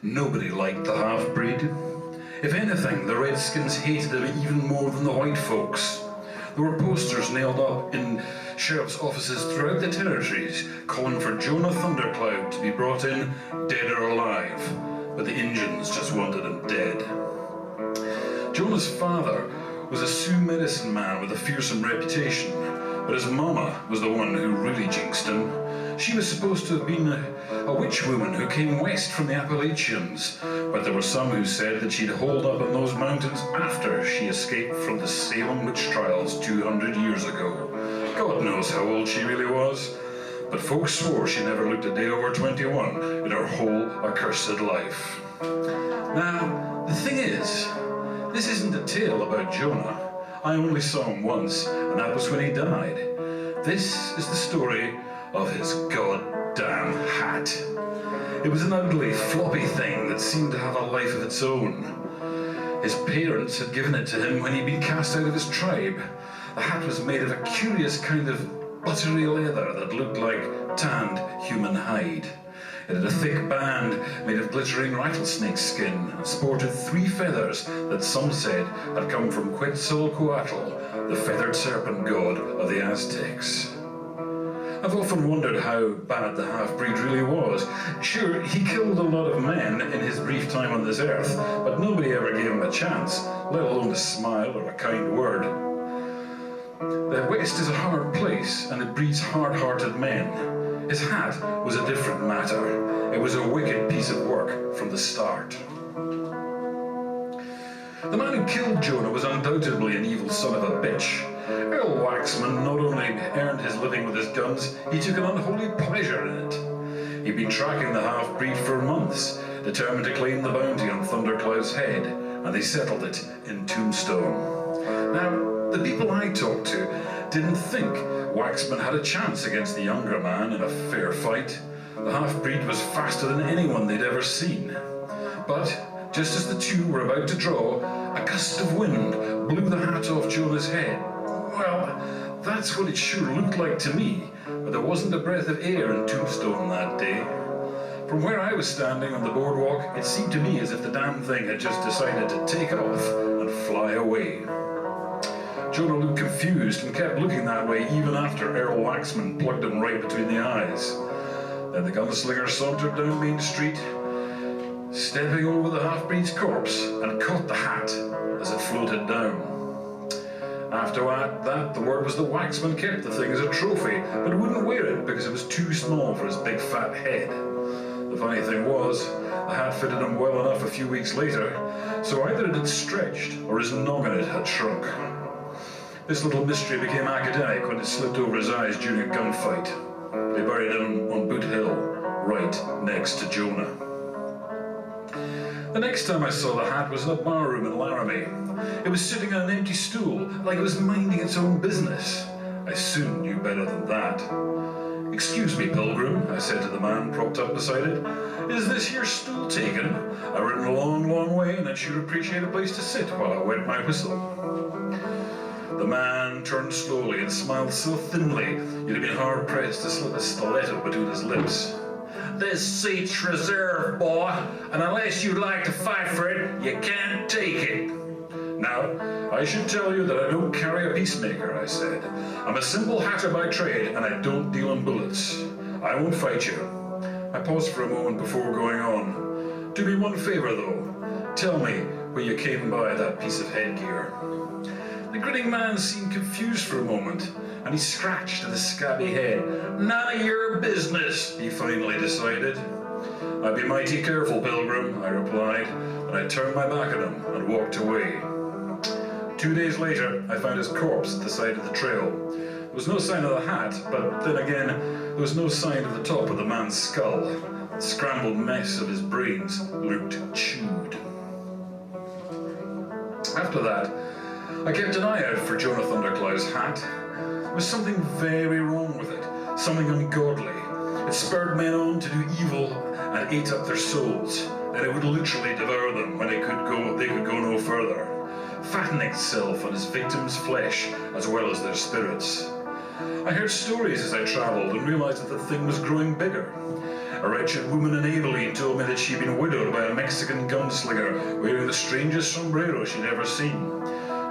Nobody liked the half-breed. If anything, the Redskins hated him even more than the white folks. There were posters nailed up in sheriff's offices throughout the territories calling for Jonah Thundercloud to be brought in, dead or alive. But the Injuns just wanted him dead. Jonah's father was a Sioux medicine man with a fearsome reputation, but his mama was the one who really jinxed him. She was supposed to have been a witch woman who came west from the Appalachians, but there were some who said that she'd holed up in those mountains after she escaped from the Salem witch trials 200 years ago. God knows how old she really was, but folks swore she never looked a day over 21 in her whole accursed life. Now, the thing is, this isn't a tale about Jonah. I only saw him once, and that was when he died. This is the story of his goddamn hat. It was an ugly, floppy thing that seemed to have a life of its own. His parents had given it to him when he'd been cast out of his tribe. The hat was made of a curious kind of buttery leather that looked like tanned human hide. It had a thick band made of glittering rattlesnake skin and sported 3 feathers that some said had come from Quetzalcoatl, the feathered serpent god of the Aztecs. I've often wondered how bad the half-breed really was. Sure, he killed a lot of men in his brief time on this earth, but nobody ever gave him a chance, let alone a smile or a kind word. The West is a hard place, and it breeds hard-hearted men. His hat was a different matter. It was a wicked piece of work from the start. The man who killed Jonah was undoubtedly an evil son of a bitch. Earl Waxman not only earned his living with his guns, he took an unholy pleasure in it. He'd been tracking the half-breed for months, determined to claim the bounty on Thundercloud's head, and they settled it in Tombstone. Now, the people I talked to didn't think Waxman had a chance against the younger man in a fair fight. The half-breed was faster than anyone they'd ever seen. But just as the two were about to draw, a gust of wind blew the hat off Jonah's head. Well, that's what it sure looked like to me, but there wasn't a breath of air in Tombstone that day. From where I was standing on the boardwalk, it seemed to me as if the damn thing had just decided to take off and fly away. Jonah looked confused and kept looking that way even after Earl Waxman plugged him right between the eyes. Then the gunslinger sauntered down Main Street, stepping over the half-breed's corpse, and caught the hat as it floated down. After that, the word was that Waxman kept the thing as a trophy, but wouldn't wear it because it was too small for his big fat head. The funny thing was, the hat fitted him well enough a few weeks later, so either it had stretched or his noggin had shrunk. This little mystery became academic when it slipped over his eyes during a gunfight. They buried him on Boot Hill, right next to Jonah. The next time I saw the hat was in a barroom in Laramie. It was sitting on an empty stool, like it was minding its own business. I soon knew better than that. "Excuse me, Pilgrim," I said to the man propped up beside it. "Is this here stool taken? I've ridden a long, long way, and I'd sure appreciate a place to sit while I wet my whistle." The man turned slowly and smiled so thinly you'd have been hard-pressed to slip a stiletto between his lips. "This seat's reserved, boy, and unless you'd like to fight for it, you can't take it." "Now, I should tell you that I don't carry a peacemaker," I said. "I'm a simple hatter by trade, and I don't deal in bullets. I won't fight you." I paused for a moment before going on. "Do me one favor, though. Tell me where you came by that piece of headgear." The grinning man seemed confused for a moment, and he scratched at his scabby head. "None of your business," he finally decided. "I'd be mighty careful, Pilgrim," I replied, and I turned my back on him and walked away. 2 days later, I found his corpse at the side of the trail. There was no sign of the hat, but then again, there was no sign of the top of the man's skull. The scrambled mess of his brains looked chewed. After that, I kept an eye out for Jonah Thundercloud's hat. There was something very wrong with it, something ungodly. It spurred men on to do evil and ate up their souls. Then it would literally devour them when they could go no further, fattening itself on its victims' flesh as well as their spirits. I heard stories as I travelled and realised that the thing was growing bigger. A wretched woman in Abilene told me that she'd been widowed by a Mexican gunslinger wearing the strangest sombrero she'd ever seen.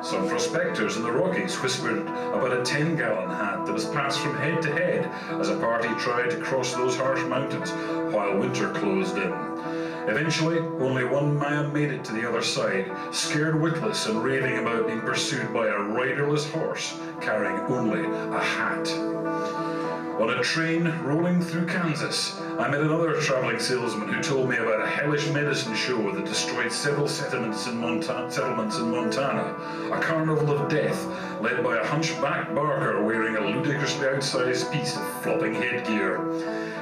Some prospectors in the Rockies whispered about a 10-gallon hat that was passed from head to head as a party tried to cross those harsh mountains while winter closed in. Eventually, only one man made it to the other side, scared witless and raving about being pursued by a riderless horse carrying only a hat. On a train rolling through Kansas, I met another traveling salesman who told me about a hellish medicine show that destroyed several settlements in Montana, a carnival of death led by a hunchback barker wearing a ludicrously outsized piece of flopping headgear.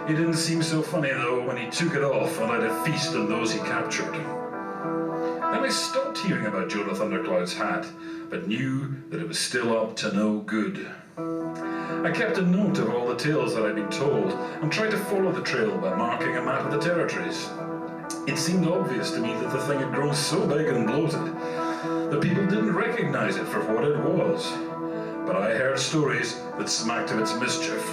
It didn't seem so funny though when he took it off and had a feast on those he captured. Then I stopped hearing about Jonah Thundercloud's hat, but knew that it was still up to no good. I kept a note of all the tales that I'd been told and tried to follow the trail by marking a map of the territories. It seemed obvious to me that the thing had grown so big and bloated that people didn't recognize it for what it was. But I heard stories that smacked of its mischief.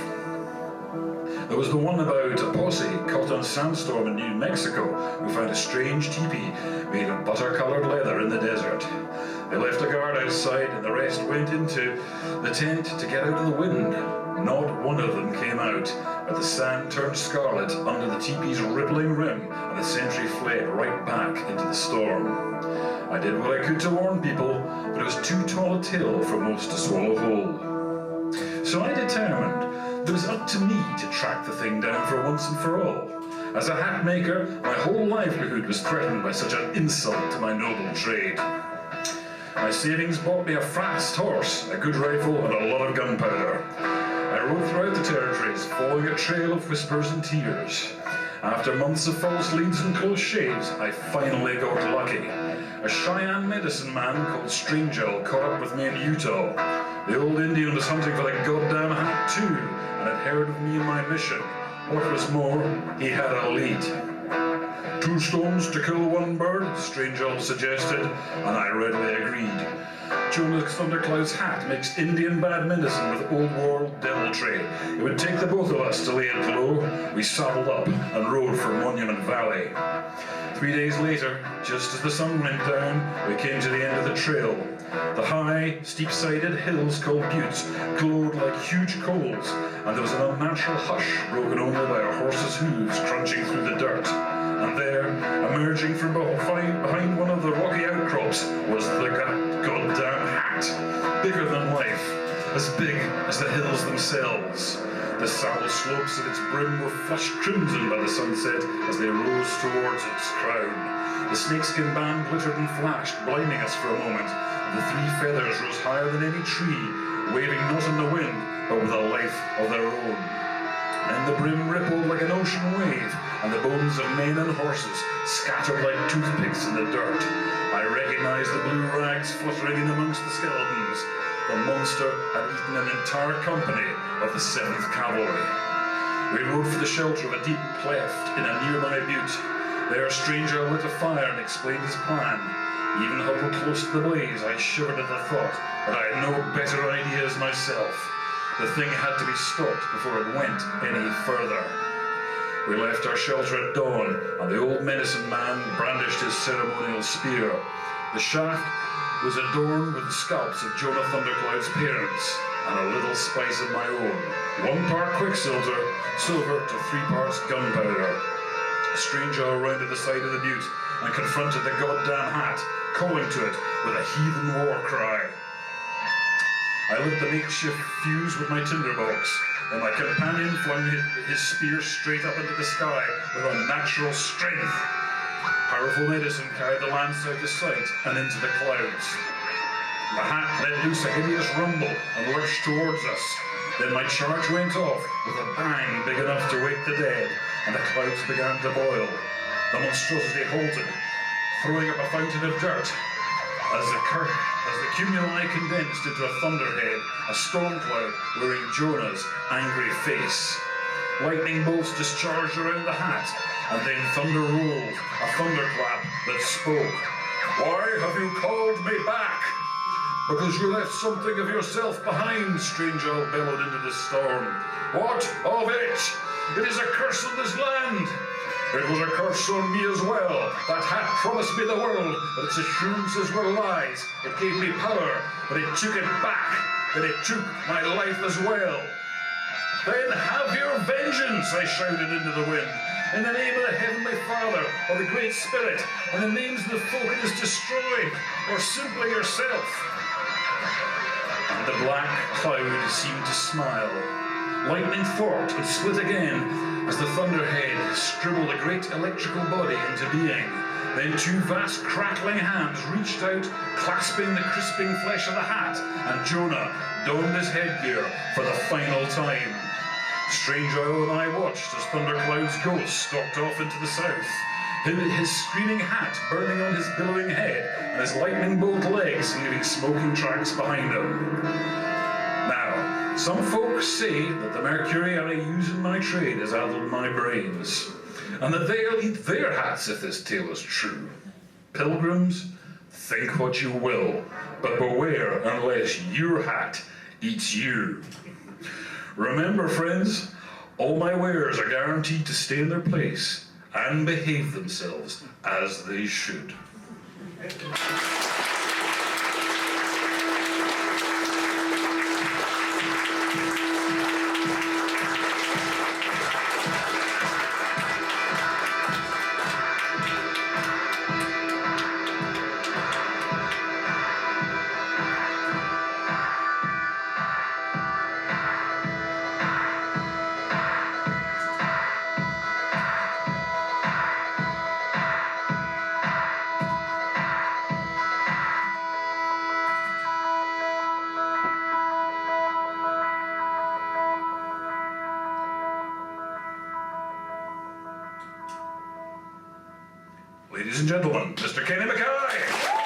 There was the one about a posse caught on sandstorm in New Mexico who found a strange teepee made of butter-colored leather in the desert. They left a guard outside and the rest went into the tent to get out of the wind. Not one of them came out, but the sand turned scarlet under the teepee's rippling rim and the sentry fled right back into the storm. I did what I could to warn people, but it was too tall a tale for most to swallow whole. So I determined it was up to me to track the thing down for once and for all. As a hat maker, my whole livelihood was threatened by such an insult to my noble trade. My savings bought me a fast horse, a good rifle, and a lot of gunpowder. I rode throughout the territories, following a trail of whispers and tears. After months of false leads and close shaves, I finally got lucky. A Cheyenne medicine man called Strangeowl caught up with me in Utah. The old Indian was hunting for the goddamn hat too, and had heard of me and my mission. What was more, he had a lead. 2 stones to kill one bird, Strangeowl suggested, and I readily agreed. Jonah Thundercloud's hat mixed Indian bad medicine with old-world deviltry. It would take the both of us to lay it low. We saddled up and rode for Monument Valley. 3 days later, just as the sun went down, we came to the end of the trail. The high, steep-sided hills called buttes glowed like huge coals, and there was an unnatural hush broken only by a horse's hooves crunching through the dirt. And there, emerging from behind one of the rocky outcrops, was the goddamn hat, bigger than life, as big as the hills themselves. The saddle slopes of its brim were flushed crimson by the sunset as they rose towards its crown. The snakeskin band glittered and flashed, blinding us for a moment. The 3 feathers rose higher than any tree, waving not in the wind, but with a life of their own. And the brim rippled like an ocean wave, and the bones of men and horses scattered like toothpicks in the dirt. I recognized the blue rags fluttering in amongst the skeletons. The monster had eaten an entire company of the 7th Cavalry. We rode for the shelter of a deep cleft in a nearby butte. There, Strangeowl lit a fire and explained his plan. Even huddled close to the blaze, I shivered at the thought that I had no better ideas myself. The thing had to be stopped before it went any further. We left our shelter at dawn, and the old medicine man brandished his ceremonial spear. The shaft was adorned with the scalps of Jonah Thundercloud's parents, and a little spice of my own. 1 part quicksilver to 3 parts gunpowder. Strangeowl rounded the side of the butte and confronted the goddamn hat, calling to it with a heathen war cry. I lit the makeshift fuse with my tinderbox, and my companion flung his spear straight up into the sky with unnatural strength. Powerful medicine carried the lance out of sight and into the clouds. The hat let loose a hideous rumble and lurched towards us. Then my charge went off with a bang big enough to wake the dead, and the clouds began to boil. The monstrosity halted, throwing up a fountain of dirt. As the cumuli condensed into a thunderhead, a storm cloud wearing Jonah's angry face. Lightning bolts discharged around the hat, and then thunder rolled, a thunderclap that spoke. "Why have you called me back?" "Because you left something of yourself behind," Strangeowl bellowed into the storm. "What of it?" It is a curse on this land. It was a curse on me as well. That hat promised me the world, but its assurances were lies. It gave me power, but it took it back. But it took my life as well. Then have your vengeance, I shouted into the wind. In the name of the Heavenly Father, or the Great Spirit, in the names of the folk it is destroyed, or simply yourself. And the black cloud seemed to smile. Lightning forked, it split again, as the thunderhead scribbled a great electrical body into being. Then two vast crackling hands reached out, clasping the crisping flesh of the hat, and Jonah donned his headgear for the final time. Strange Owl and I watched as Thundercloud's ghost stalked off into the south, his screaming hat burning on his billowing head, and his lightning bolt legs leaving smoking tracks behind him. Now, some folks say that the mercury I use in my trade has addled my brains, and that they'll eat their hats if this tale is true. Pilgrims, think what you will, but beware unless your hat eats you. Remember, friends, all my wares are guaranteed to stay in their place and behave themselves as they should. Ladies and gentlemen, Mr. Kenny MacKay.